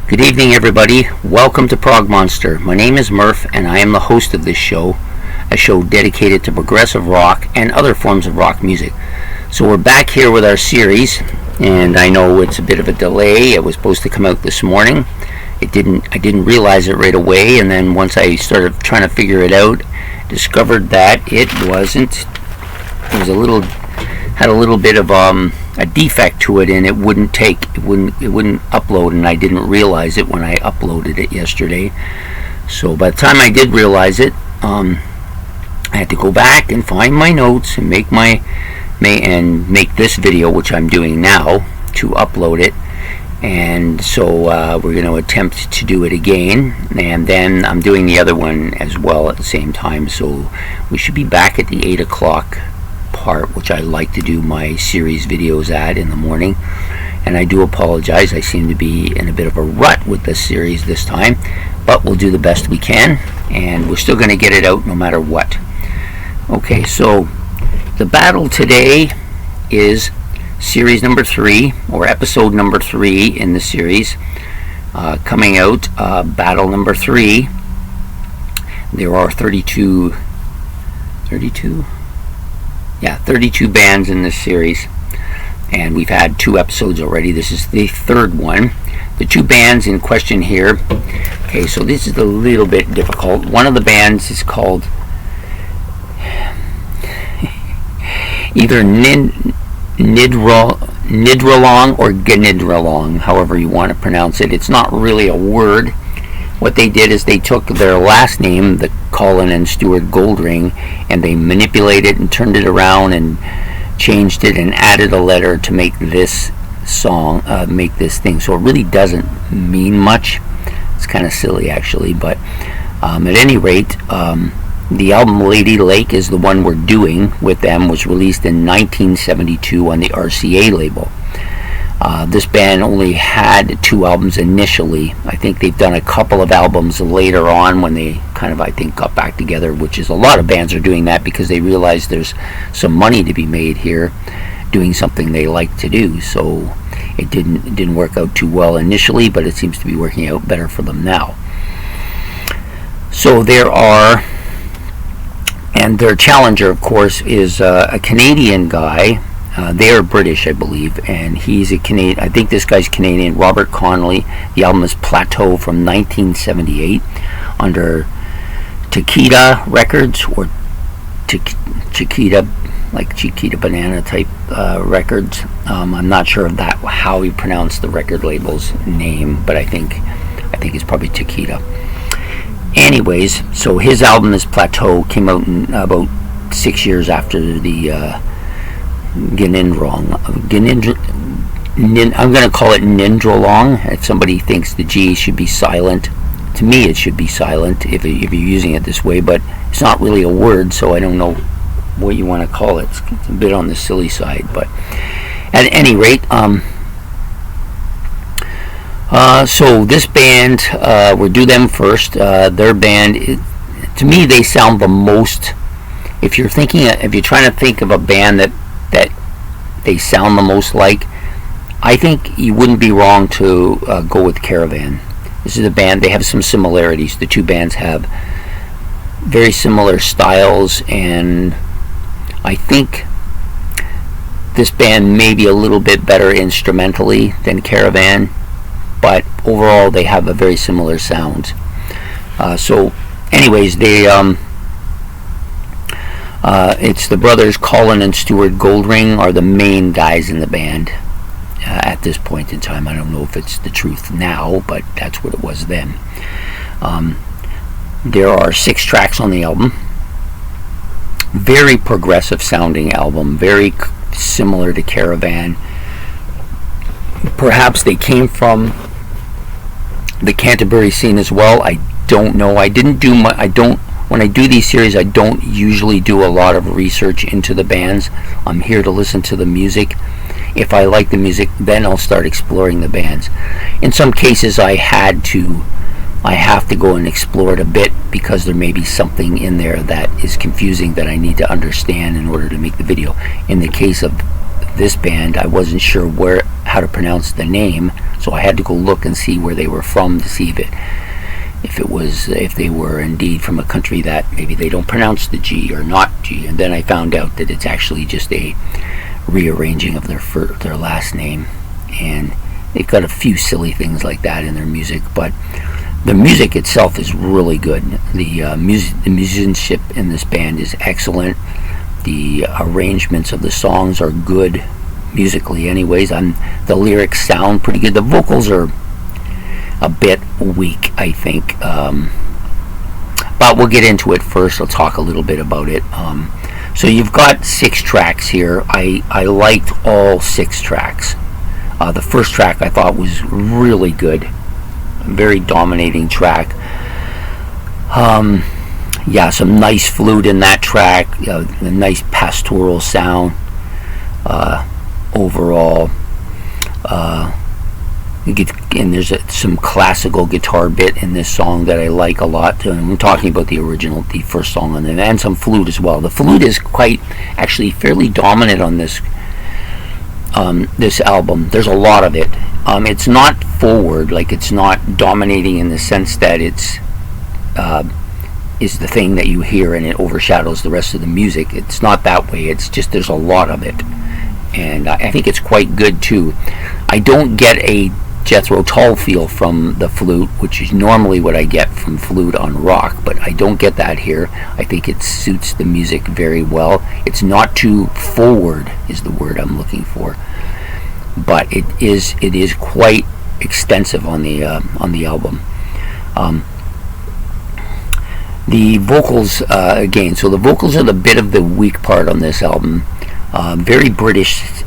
Good evening, everybody. Welcome to Prog Monster. My name is Murph, and I am the host of this show, a show dedicated to progressive rock and other forms of rock music. So we're back here with our series, and I know it's a bit of a delay. It was supposed to come out this morning. I didn't realize it right away, and then once I started trying to figure it out, discovered that it wasn't. It was had a little bit of a defect to it, and it wouldn't upload, and I didn't realize it when I uploaded it yesterday. So by the time I did realize it, I had to go back and find my notes and make this video, which I'm doing now, to upload it. And so we're going to attempt to do it again, and then I'm doing the other one as well at the same time. So we should be back at the 8 o'clock part, which I like to do my series videos at in the morning. And I do apologize, I seem to be in a bit of a rut with this series this time, but we'll do the best we can, and we're still going to get it out no matter what. Okay, so the battle today is series number 3, or episode number 3 in the series, coming out, battle number 3. There are 32 bands in this series, and we've had 2 episodes already. This is the 3rd one. The 2 bands in question here, okay, so this is a little bit difficult. One of the bands is called either Gnidrolog or Gnidrolog, however you want to pronounce it. It's not really a word. What they did is they took their last name, the Colin and Stuart Goldring, and they manipulated and turned it around and changed it and added a letter to make this song, make this thing. So it really doesn't mean much. It's kind of silly, actually, but at any rate, the album Lady Lake is the one we're doing with them. Was released in 1972 on the RCA label. This band only had 2 albums initially. I think they've done a couple of albums later on when they kind of, I think, got back together, which is a lot of bands are doing that because they realize there's some money to be made here doing something they like to do. So it didn't work out too well initially, but it seems to be working out better for them now. So there are, and their challenger, of course, is a Canadian guy. They are British, I believe, and he's a Canadian. I think this guy's Canadian, Robert Connelly. The album is Plateau from 1978 under Chiquita Records, or Chiquita, like Chiquita Banana type records. I'm not sure of that, how he pronounced the record label's name, but I think it's probably Chiquita. Anyways, so his album is Plateau, came out in about 6 years after the Gnidrolog. I'm going to call it Gnidrolog. If somebody thinks the G should be silent, to me it should be silent if you're using it this way, but it's not really a word, so I don't know what you want to call it. It's a bit on the silly side, but at any rate, so this band, we'll do them first. Their band, to me, they sound the most. If you're trying to think of a band that they sound the most like, I think you wouldn't be wrong to go with Caravan. This is a band. They have some similarities. The 2 bands have very similar styles, and I think this band may be a little bit better instrumentally than Caravan, but overall they have a very similar sound. So anyways, they it's the brothers Colin and Stuart Goldring are the main guys in the band at this point in time. I don't know if it's the truth now, but that's what it was then. There are 6 tracks on the album. Very progressive sounding album, very similar to Caravan. Perhaps they came from the Canterbury scene as well. I don't know. When I do these series, I don't usually do a lot of research into the bands. I'm here to listen to the music. If I like the music, then I'll start exploring the bands. In some cases, I have to go and explore it a bit because there may be something in there that is confusing that I need to understand in order to make the video. In the case of this band, I wasn't sure how to pronounce the name, so I had to go look and see where they were from to see if they were indeed from a country that maybe they don't pronounce the G or not G. And then I found out that it's actually just a rearranging of their last name, and they've got a few silly things like that in their music, but the music itself is really good. The musicianship in this band is excellent. The arrangements of the songs are good musically anyways, and the lyrics sound pretty good. The vocals are a bit weak, I think, but we'll get into it first. I'll talk a little bit about it. So you've got 6 tracks here. I liked all 6 tracks. The first track I thought was really good, a very dominating track. Yeah, some nice flute in that track, a nice pastoral sound overall. And there's some classical guitar bit in this song that I like a lot. I'm talking about the first song on there, and some flute as well. The flute is actually fairly dominant on this album. There's a lot of it. It's not forward, like it's not dominating in the sense that it's is the thing that you hear and it overshadows the rest of the music. It's not that way. It's just there's a lot of it, and I think it's quite good too. I don't get a Jethro Tull feel from the flute, which is normally what I get from flute on rock, but I don't get that here. I think it suits the music very well. It's not too forward is the word I'm looking for, but it is quite extensive on the album. The vocals again, so the vocals are the bit of the weak part on this album. Very British.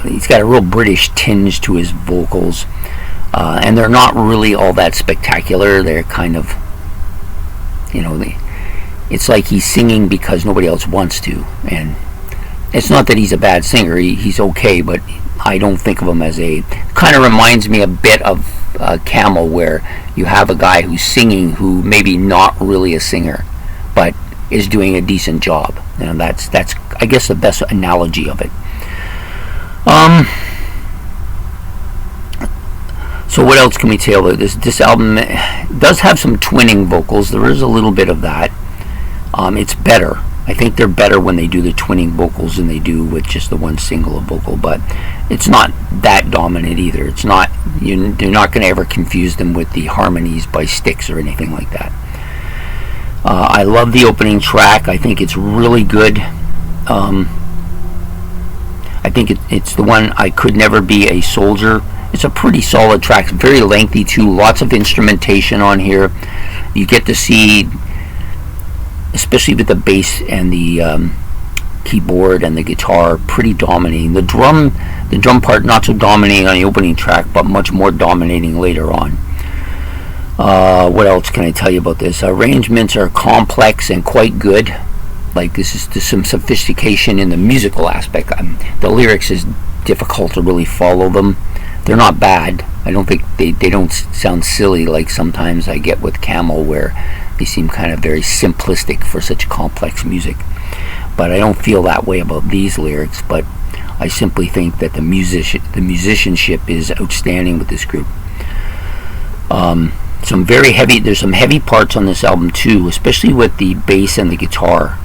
He's got a real British tinge to his vocals, and they're not really all that spectacular. They're kind of, it's like he's singing because nobody else wants to. And it's not that he's a bad singer. He's okay, but I don't think of him as kind of reminds me a bit of Camel, where you have a guy who's singing who maybe not really a singer, but is doing a decent job. That's I guess the best analogy of it. So what else can we tell about this? This album does have some twinning vocals. There is a little bit of that. It's better. I think they're better when they do the twinning vocals than they do with just the one single vocal, but it's not that dominant either. It's not, you're not going to ever confuse them with the harmonies by Styx or anything like that. I love the opening track. I think it's really good. I think it's the one, I Could Never Be a Soldier. It's a pretty solid track. It's very lengthy too. Lots of instrumentation on here. You get to see, especially with the bass and the keyboard and the guitar, pretty dominating. The drum part not so dominating on the opening track, but much more dominating later on. What else can I tell you about this? Arrangements are complex and quite good. Like, this is some sophistication in the musical aspect. The lyrics is difficult to really follow them. They're not bad. I don't think they don't sound silly like sometimes I get with Camel, where they seem kind of very simplistic for such complex music. But I don't feel that way about these lyrics, but I simply think that the musicianship is outstanding with this group. There's some heavy parts on this album too, especially with the bass and the guitar.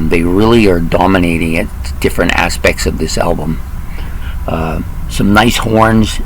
They really are dominating at different aspects of this album. Some nice horns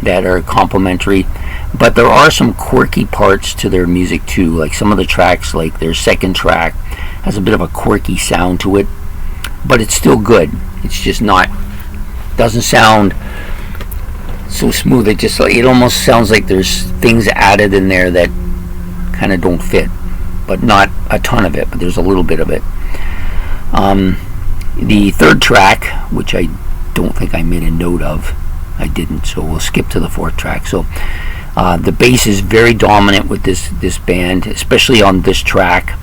that are complementary, but there are some quirky parts to their music too. Like some of the tracks, like their second track, has a bit of a quirky sound to it, but it's still good. It's just doesn't sound so smooth. It almost sounds like there's things added in there that kind of don't fit, but not a ton of it, but there's a little bit of it. The third track, which I don't think I made a note of, I didn't, so we'll skip to the fourth track. So the bass is very dominant with this band, especially on this track,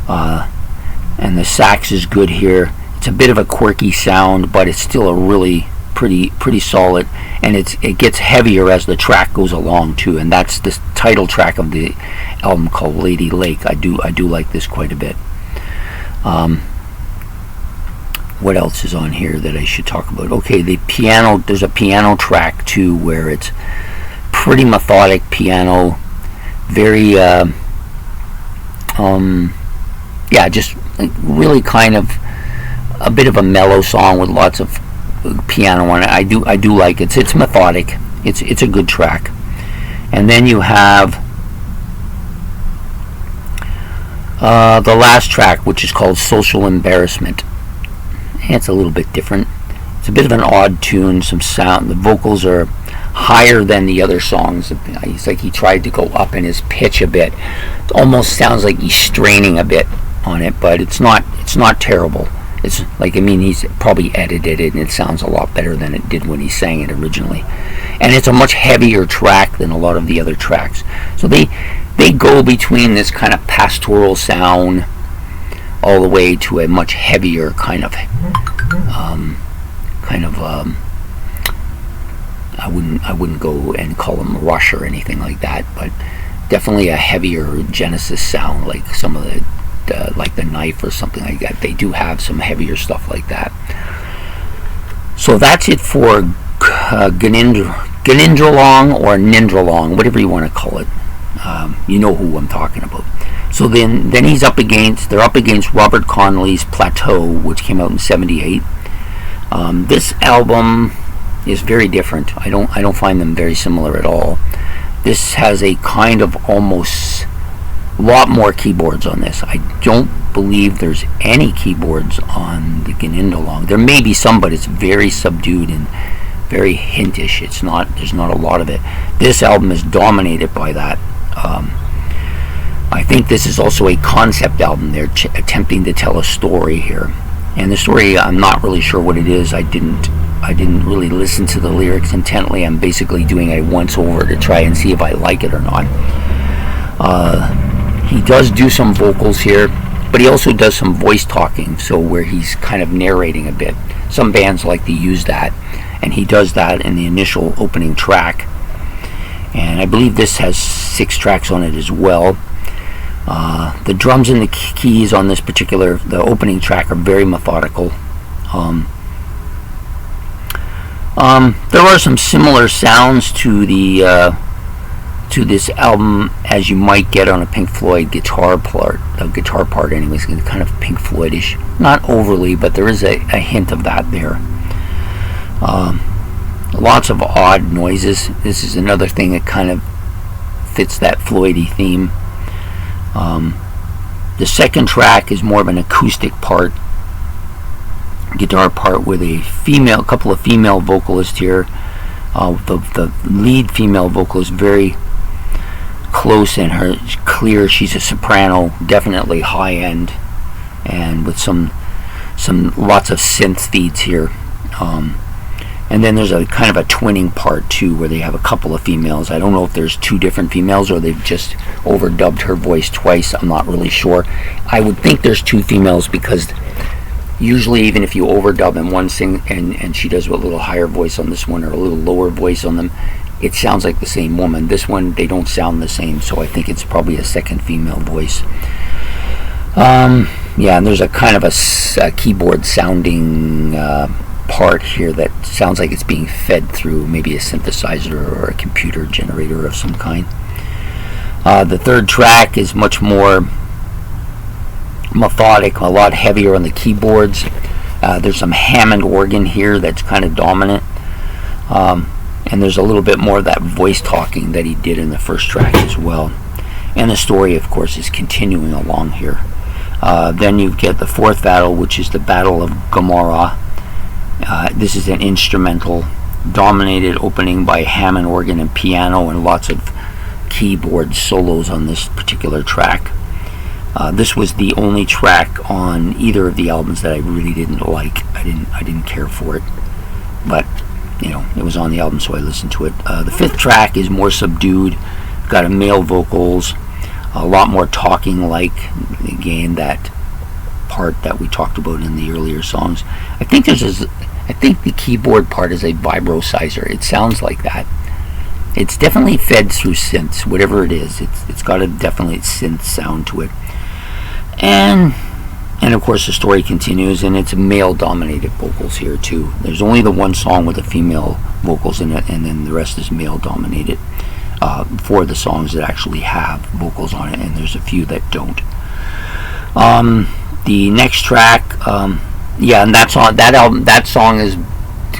and the sax is good here. It's a bit of a quirky sound, but it's still a really pretty solid, and it gets heavier as the track goes along too, and that's the title track of the album, called Lady Lake. I do like this quite a bit. what else is on here that I should talk about? Okay, the piano, there's a piano track too where it's pretty methodic piano, very yeah, just really kind of a bit of a mellow song with lots of piano on it. I do like it. It's methodic. It's a good track. And then you have the last track, which is called Social Embarrassment. It's a little bit different. It's a bit of an odd tune, some sound. The vocals are higher than the other songs. It's like he tried to go up in his pitch a bit. It almost sounds like he's straining a bit on it, but it's not terrible. It's like, I mean, he's probably edited it and it sounds a lot better than it did when he sang it originally. And it's a much heavier track than a lot of the other tracks. So they go between this kind of pastoral sound all the way to a much heavier kind of I wouldn't go and call them Rush or anything like that, but definitely a heavier Genesis sound, like some of the like the Knife or something like that. They do have some heavier stuff like that. So that's it for Gnidrolog or Gnidrolog, whatever you want to call it. You know who I'm talking about. So then they're up against Robert Connelly's Plateau, which came out in '78. This album is very different. I don't find them very similar at all. This has a kind of almost lot more keyboards on this. I don't believe there's any keyboards on the Gnidrolog. There may be some, but it's very subdued and very hintish. There's not a lot of it. This album is dominated by that. I think this is also a concept album. They're attempting to tell a story here, and the story, I'm not really sure what it is. I didn't really listen to the lyrics intently. I'm basically doing a once over to try and see if I like it or not. He does do some vocals here, but he also does some voice talking, so where he's kind of narrating a bit. Some bands like to use that, and he does that in the initial opening track. And I believe this has 6 tracks on it as well. The drums and the keys on the opening track are very methodical. There are some similar sounds to this album as you might get on a Pink Floyd guitar part. The guitar part, anyways, is kind of Pink Floyd-ish. Not overly, but there is a hint of that there. Lots of odd noises. This is another thing that kind of fits that Floyd-y theme. The second track is more of an acoustic part, guitar part, with a couple of female vocalists here. The lead female vocal is very close and her clear. She's a soprano, definitely high end, and with some lots of synth feeds here. And then there's a kind of a twinning part too, where they have a couple of females. I don't know if there's 2 different females or they've just overdubbed her voice twice. I'm not really sure. I would think there's 2 females, because usually even if you overdub and one sing and she does a little higher voice on this one or a little lower voice on them, it sounds like the same woman. This one, they don't sound the same, so I think it's probably a second female voice. Yeah, and there's a kind of a keyboard sounding part here that sounds like it's being fed through maybe a synthesizer or a computer generator of some kind. The third track is much more methodic, a lot heavier on the keyboards. There's some Hammond organ here that's kind of dominant, and there's a little bit more of that voice talking that he did in the first track as well. And the story, of course, is continuing along here. Then you get the fourth battle, which is the Battle of Gomorrah. This is an instrumental dominated opening by Hammond organ and piano, and lots of keyboard solos on this particular track. This was the only track on either of the albums that I really didn't like. I didn't care for it, but it was on the album, so I listened to it. The fifth track is more subdued, got a male vocals, a lot more talking, like again that part that we talked about in the earlier songs. I think the keyboard part is a vibrosizer. It sounds like that. It's definitely fed through synths, whatever it is. It's got a definitely synth sound to it. And And of course the story continues, and it's male dominated vocals here too. There's only the one song with the female vocals in it, and then the rest is male dominated for the songs that actually have vocals on it, and there's a few that don't. The next track, yeah, and that's on that album. That song is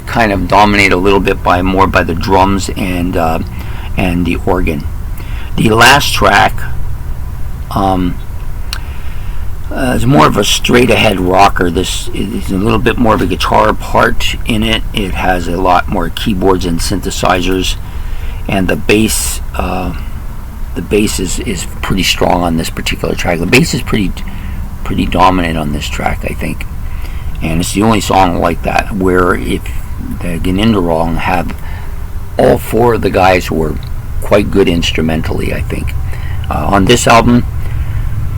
kind of dominated a little bit more by the drums and the organ. The last track is more of a straight ahead rocker. This is a little bit more of a guitar part in it. It has a lot more keyboards and synthesizers, and the bass is pretty strong on this particular track. The bass is pretty dominant on this track, I think, and it's the only song like that where if the Gnidrolog have all four of the guys who were quite good instrumentally, I think. On this album,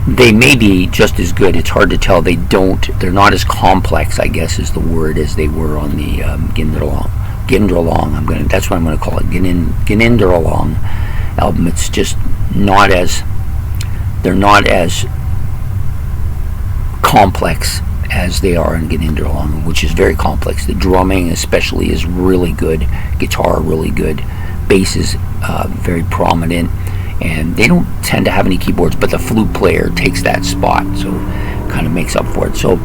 they may be just as good. It's hard to tell. They're not as complex, I guess is the word, as they were on the Gnidrolog. That's what I'm going to call it. Gnidrolog album. It's just they're not as complex as they are in Gnidrolog, which is very complex. The drumming especially is really good, guitar really good, bass is very prominent, and they don't tend to have any keyboards, but the flute player takes that spot, so kind of makes up for it. So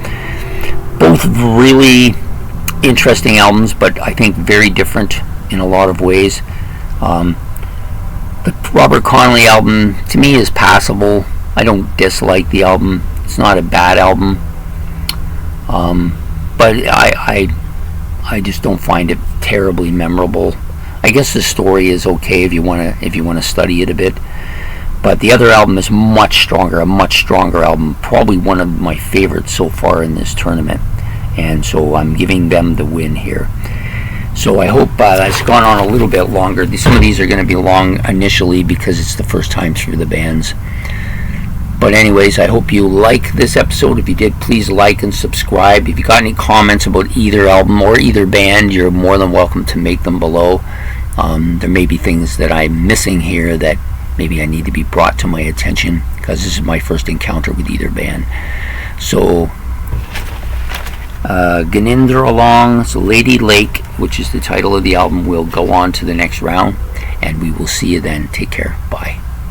both really interesting albums, but I think very different in a lot of ways. The Robert Connelly album to me is passable. I don't dislike the album. It's not a bad album, but I just don't find it terribly memorable. I guess the story is okay if you want to study it a bit, but the other album is a much stronger album, probably one of my favorites so far in this tournament, and so I'm giving them the win here. So I hope that's gone on a little bit longer. Some of these are going to be long initially because it's the first time through the bands. But anyways, I hope you like this episode. If you did, please like and subscribe. If you got any comments about either album or either band, you're more than welcome to make them below. There may be things that I'm missing here that maybe I need to be brought to my attention, because this is my first encounter with either band. So Gnidrolog's Lady Lake, which is the title of the album, will go on to the next round, and we will see you then. Take care. Bye.